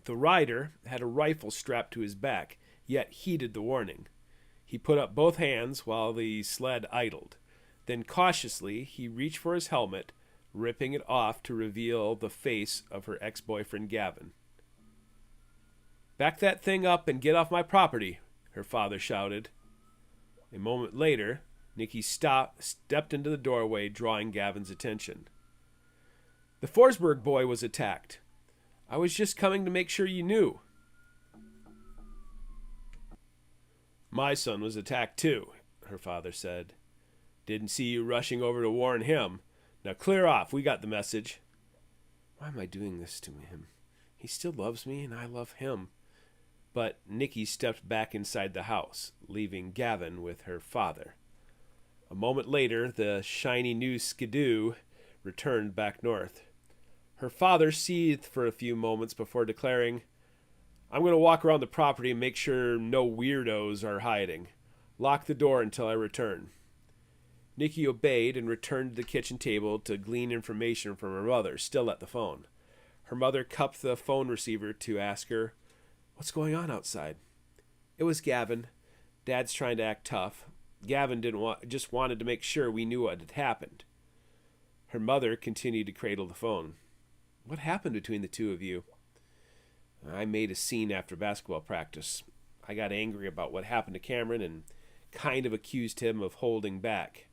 The rider had a rifle strapped to his back, yet heeded the warning. He put up both hands while the sled idled. Then cautiously he reached for his helmet, ripping it off to reveal the face of her ex-boyfriend Gavin. "Back that thing up and get off my property," her father shouted. A moment later, Nicky stepped into the doorway, drawing Gavin's attention. "The Forsberg boy was attacked. I was just coming to make sure you knew." "My son was attacked too," her father said. "Didn't see you rushing over to warn him. Now clear off, we got the message." Why am I doing this to him? He still loves me and I love him. But Nicky stepped back inside the house, leaving Gavin with her father. A moment later, the shiny new Skidoo returned back north. Her father seethed for a few moments before declaring, "I'm going to walk around the property and make sure no weirdos are hiding. Lock the door until I return." Nicky obeyed and returned to the kitchen table to glean information from her mother, still at the phone. Her mother cupped the phone receiver to ask her, "What's going on outside?" "It was Gavin. Dad's trying to act tough. Gavin just wanted to make sure we knew what had happened." Her mother continued to cradle the phone. "What happened between the 2 of you?" "I made a scene after basketball practice. I got angry about what happened to Cameron and kind of accused him of holding back.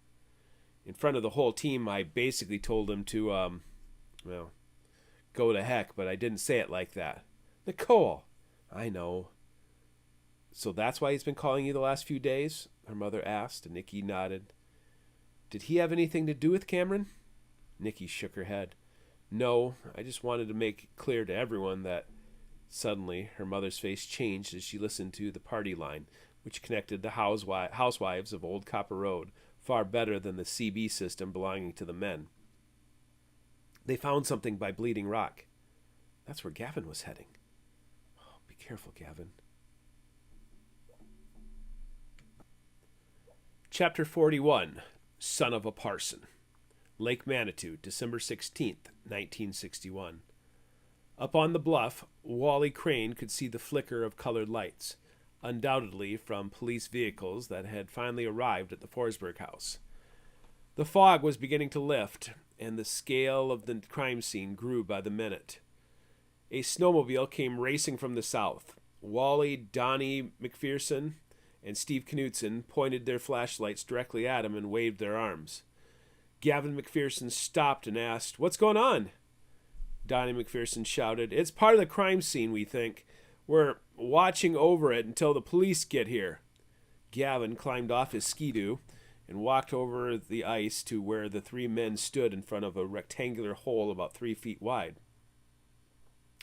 In front of the whole team, I basically told him to, go to heck, but I didn't say it like that." "Nicole!" "I know." "So that's why he's been calling you the last few days?" her mother asked, and Nicky nodded. "Did he have anything to do with Cameron?" Nicky shook her head. "No, I just wanted to make it clear to everyone that..." Suddenly, her mother's face changed as she listened to the party line, which connected the housewives of Old Copper Road far better than the CB system belonging to the men. "They found something by Bleeding Rock." That's where Gavin was heading. Oh, be careful, Gavin. Chapter 41, Son of a Parson. Lake Manitou, December 16th, 1961. Up on the bluff, Wally Crane could see the flicker of colored lights, undoubtedly from police vehicles that had finally arrived at the Forsberg house. The fog was beginning to lift, and the scale of the crime scene grew by the minute. A snowmobile came racing from the south. Wally, Donnie McPherson, and Steve Knutson pointed their flashlights directly at him and waved their arms. Gavin McPherson stopped and asked, "What's going on?" Donnie McPherson shouted, "It's part of the crime scene, we think. We're watching over it until the police get here." Gavin climbed off his skidoo and walked over the ice to where the three men stood in front of a rectangular hole about 3 feet wide.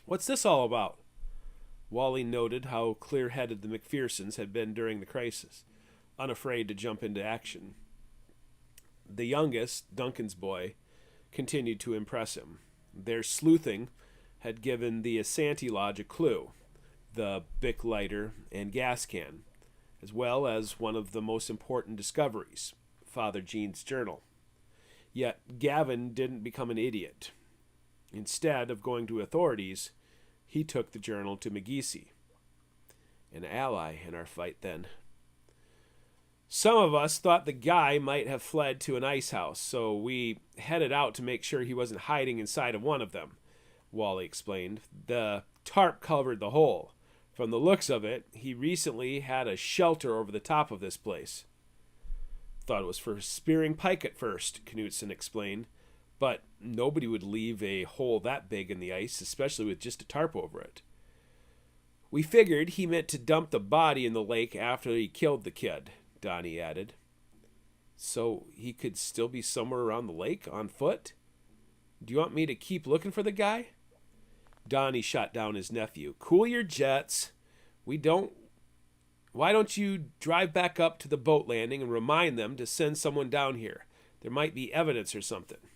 "What's this all about?" Wally noted how clear-headed the McPhersons had been during the crisis, unafraid to jump into action. The youngest, Duncan's boy, continued to impress him. Their sleuthing had given the Asante Lodge a clue, the Bic lighter and gas can, as well as one of the most important discoveries, Father Jean's journal. Yet Gavin didn't become an idiot. Instead of going to authorities, he took the journal to McGeesey. An ally in our fight, then. "Some of us thought the guy might have fled to an ice house, so we headed out to make sure he wasn't hiding inside of one of them," Wally explained. "The tarp covered the hole. From the looks of it, he recently had a shelter over the top of this place." "Thought it was for spearing pike at first," Knutson explained. "But nobody would leave a hole that big in the ice, especially with just a tarp over it." "We figured he meant to dump the body in the lake after he killed the kid," Donnie added. "So he could still be somewhere around the lake, on foot? Do you want me to keep looking for the guy?" Donnie shot down his nephew. "Cool your jets. Why don't you drive back up to the boat landing and remind them to send someone down here? There might be evidence or something."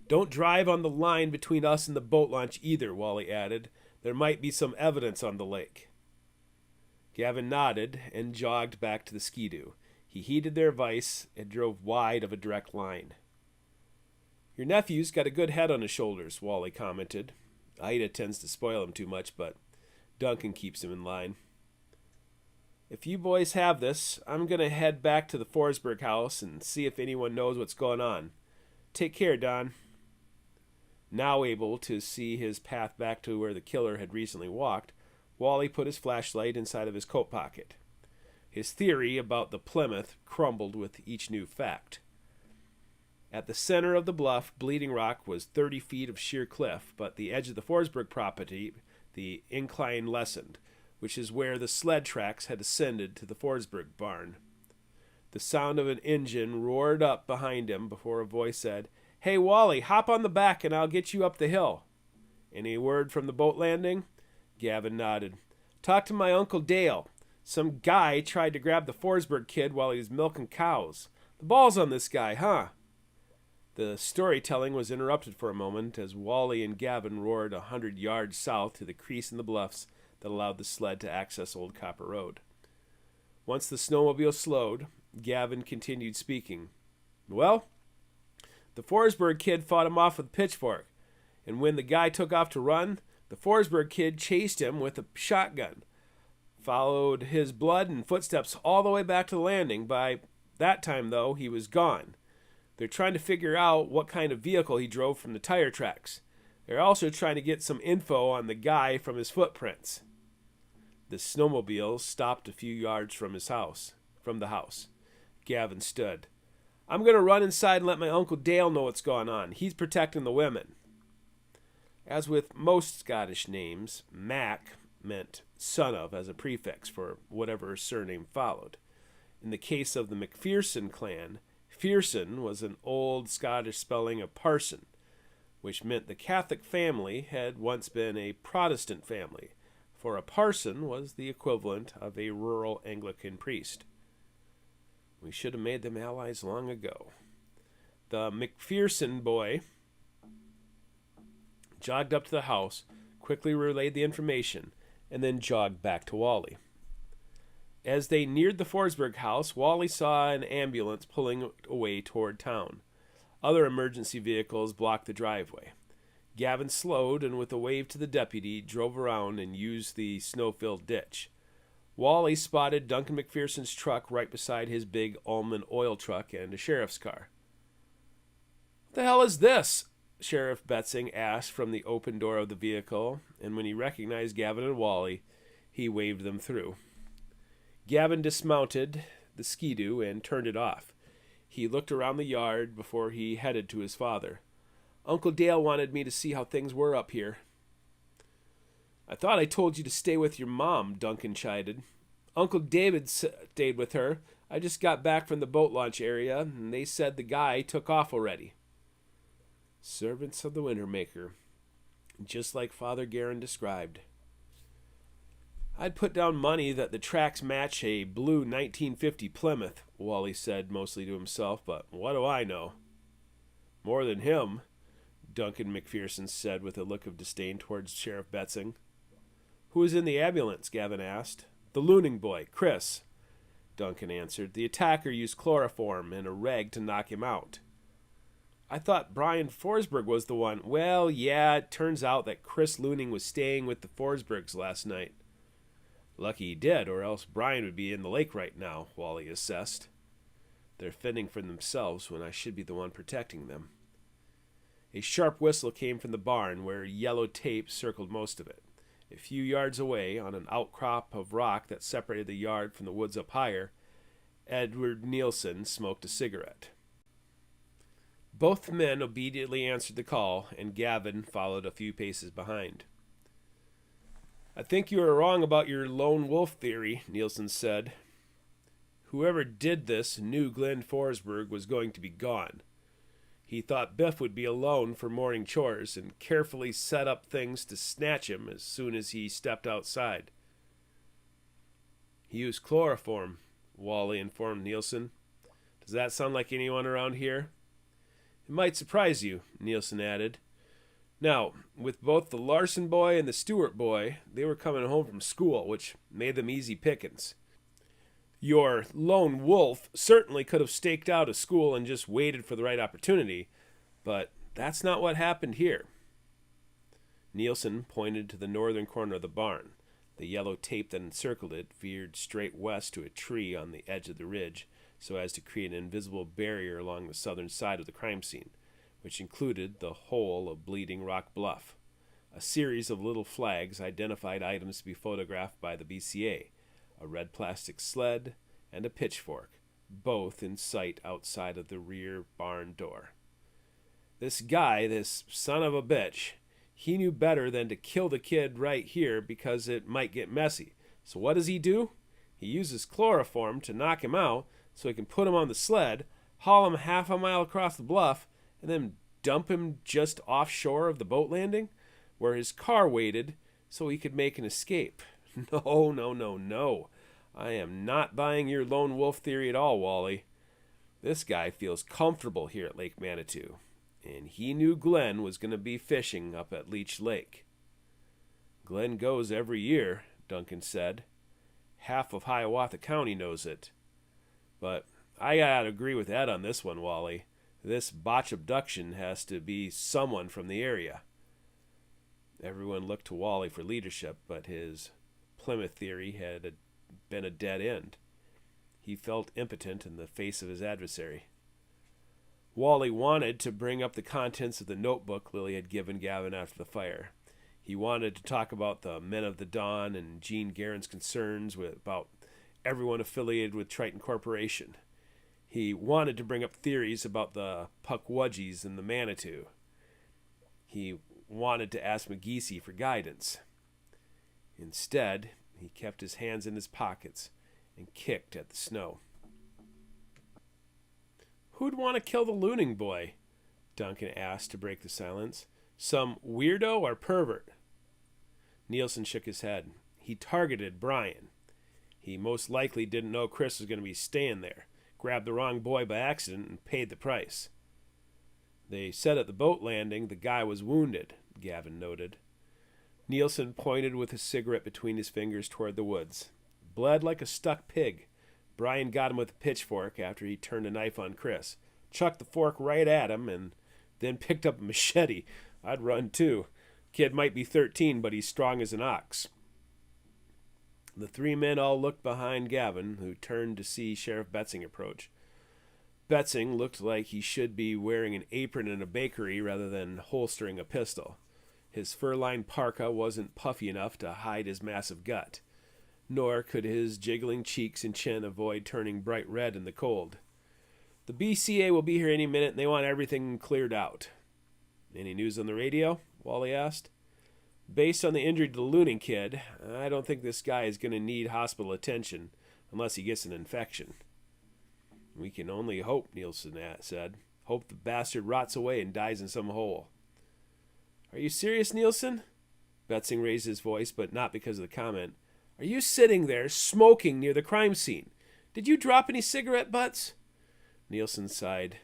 "Don't drive on the line between us and the boat launch either," Wally added. "There might be some evidence on the lake." Gavin nodded and jogged back to the skidoo. He heeded their advice and drove wide of a direct line. "Your nephew's got a good head on his shoulders," Wally commented. "Ida tends to spoil him too much, but Duncan keeps him in line." "If you boys have this, I'm going to head back to the Forsberg house and see if anyone knows what's going on. Take care, Don." Now able to see his path back to where the killer had recently walked, Wally put his flashlight inside of his coat pocket. His theory about the Plymouth crumbled with each new fact. At the center of the bluff, Bleeding Rock was 30 feet of sheer cliff, but the edge of the Forsberg property, the incline lessened, which is where the sled tracks had ascended to the Forsberg barn. The sound of an engine roared up behind him before a voice said, "Hey, Wally, hop on the back and I'll get you up the hill." "Any word from the boat landing?" Gavin nodded. "Talk to my Uncle Dale. Some guy tried to grab the Forsberg kid while he was milking cows. The ball's on this guy, huh?" The storytelling was interrupted for a moment as Wally and Gavin roared 100 yards south to the crease in the bluffs that allowed the sled to access Old Copper Road. Once the snowmobile slowed, Gavin continued speaking. "Well, the Forsberg kid fought him off with a pitchfork, and when the guy took off to run, the Forsberg kid chased him with a shotgun, followed his blood and footsteps all the way back to the landing. By that time, though, he was gone. They're trying to figure out what kind of vehicle he drove from the tire tracks. They're also trying to get some info on the guy from his footprints." The snowmobile stopped a few yards from the house. Gavin stood. "I'm going to run inside and let my Uncle Dale know what's going on. He's protecting the women." As with most Scottish names, Mac meant son of as a prefix for whatever surname followed. In the case of the McPherson clan, Fearson was an old Scottish spelling of parson, which meant the Catholic family had once been a Protestant family, for a parson was the equivalent of a rural Anglican priest. We should have made them allies long ago. The McPherson boy jogged up to the house, quickly relayed the information, and then jogged back to Wally. As they neared the Forsberg house, Wally saw an ambulance pulling away toward town. Other emergency vehicles blocked the driveway. Gavin slowed and, with a wave to the deputy, drove around and used the snow-filled ditch. Wally spotted Duncan McPherson's truck right beside his big Ullman oil truck and a sheriff's car. "What the hell is this?" Sheriff Betzing asked from the open door of the vehicle, and when he recognized Gavin and Wally, he waved them through. Gavin dismounted the Ski-Doo and turned it off. He looked around the yard before he headed to his father. Uncle Dale wanted me to see how things were up here. I thought I told you to stay with your mom, Duncan chided. Uncle David stayed with her. I just got back from the boat launch area, and they said the guy took off already. Servants of the Wintermaker, just like Father Guerin described. I'd put down money that the tracks match a blue 1950 Plymouth, Wally said mostly to himself, but what do I know? More than him, Duncan McPherson said with a look of disdain towards Sheriff Betzing. Who was in the ambulance? Gavin asked. The looning boy, Chris, Duncan answered. The attacker used chloroform and a rag to knock him out. I thought Brian Forsberg was the one. Well, yeah, it turns out that Chris Looning was staying with the Forsbergs last night. Lucky he did, or else Brian would be in the lake right now, Wally assessed. They're fending for themselves when I should be the one protecting them. A sharp whistle came from the barn where yellow tape circled most of it. A few yards away, on an outcrop of rock that separated the yard from the woods up higher, Edward Nielsen smoked a cigarette. Both men obediently answered the call, and Gavin followed a few paces behind. I think you are wrong about your lone wolf theory, Nielsen said. Whoever did this knew Glenn Forsberg was going to be gone. He thought Biff would be alone for morning chores and carefully set up things to snatch him as soon as he stepped outside. He used chloroform, Wally informed Nielsen. Does that sound like anyone around here? It might surprise you, Nielsen added. Now, with both the Larson boy and the Stewart boy, they were coming home from school, which made them easy pickings. Your lone wolf certainly could have staked out a school and just waited for the right opportunity, but that's not what happened here. Nielsen pointed to the northern corner of the barn. The yellow tape that encircled it veered straight west to a tree on the edge of the ridge, so as to create an invisible barrier along the southern side of the crime scene, which included the whole of Bleeding Rock Bluff. A series of little flags identified items to be photographed by the BCA, a red plastic sled, and a pitchfork, both in sight outside of the rear barn door. This guy, this son of a bitch, he knew better than to kill the kid right here because it might get messy. So what does he do? He uses chloroform to knock him out so he can put him on the sled, haul him half a mile across the bluff, and then dump him just offshore of the boat landing, where his car waited so he could make an escape. No. I am not buying your lone wolf theory at all, Wally. This guy feels comfortable here at Lake Manitou, and he knew Glenn was going to be fishing up at Leech Lake. Glenn goes every year, Duncan said. Half of Hiawatha County knows it. But I gotta agree with Ed on this one, Wally. This botch abduction has to be someone from the area. Everyone looked to Wally for leadership, but his Plymouth theory had been a dead end. He felt impotent in the face of his adversary. Wally wanted to bring up the contents of the notebook Lily had given Gavin after the fire. He wanted to talk about the Men of the Dawn and Gene Guerin's concerns about everyone affiliated with Triton Corporation. He wanted to bring up theories about the Pukwudgies and the Manitou. He wanted to ask McGeesey for guidance. Instead, he kept his hands in his pockets and kicked at the snow. Who'd want to kill the looning boy? Duncan asked to break the silence. Some weirdo or pervert? Nielsen shook his head. He targeted Brian. He most likely didn't know Chris was going to be staying there, grabbed the wrong boy by accident, and paid the price. They said at the boat landing the guy was wounded, Gavin noted. Nielsen pointed with his cigarette between his fingers toward the woods. Bled like a stuck pig. Brian got him with a pitchfork after he turned a knife on Chris. Chucked the fork right at him and then picked up a machete. I'd run too. Kid might be 13, but he's strong as an ox. The three men all looked behind Gavin, who turned to see Sheriff Betzing approach. Betzing looked like he should be wearing an apron in a bakery rather than holstering a pistol. His fur-lined parka wasn't puffy enough to hide his massive gut, nor could his jiggling cheeks and chin avoid turning bright red in the cold. The BCA will be here any minute, and they want everything cleared out. Any news on the radio? Wally asked. Based on the injury to the looting kid, I don't think this guy is going to need hospital attention unless he gets an infection. We can only hope, Nielsen said. Hope the bastard rots away and dies in some hole. Are you serious, Nielsen? Betzing raised his voice, but not because of the comment. Are you sitting there smoking near the crime scene? Did you drop any cigarette butts? Nielsen sighed.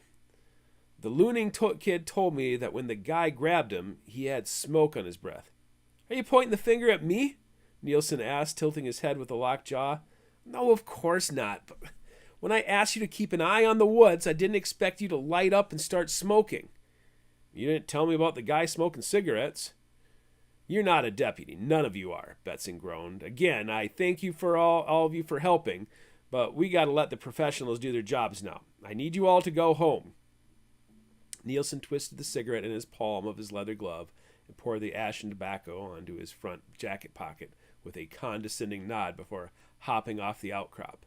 The looting kid told me that when the guy grabbed him, he had smoke on his breath. Are you pointing the finger at me? Nielsen asked, tilting his head with a locked jaw. No, of course not. But when I asked you to keep an eye on the woods, I didn't expect you to light up and start smoking. You didn't tell me about the guy smoking cigarettes. You're not a deputy. None of you are, Betzing groaned. Again, I thank you for all of you for helping, but we got to let the professionals do their jobs now. I need you all to go home. Nielsen twisted the cigarette in his palm of his leather glove and poured the ash and tobacco onto his front jacket pocket with a condescending nod before hopping off the outcrop.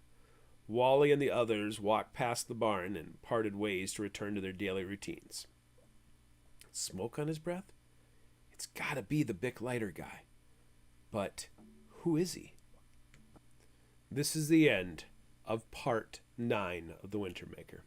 Wally and the others walked past the barn and parted ways to return to their daily routines. Smoke on his breath? It's gotta be the Bic lighter guy. But who is he? This is the end of part 9 of The Wintermaker.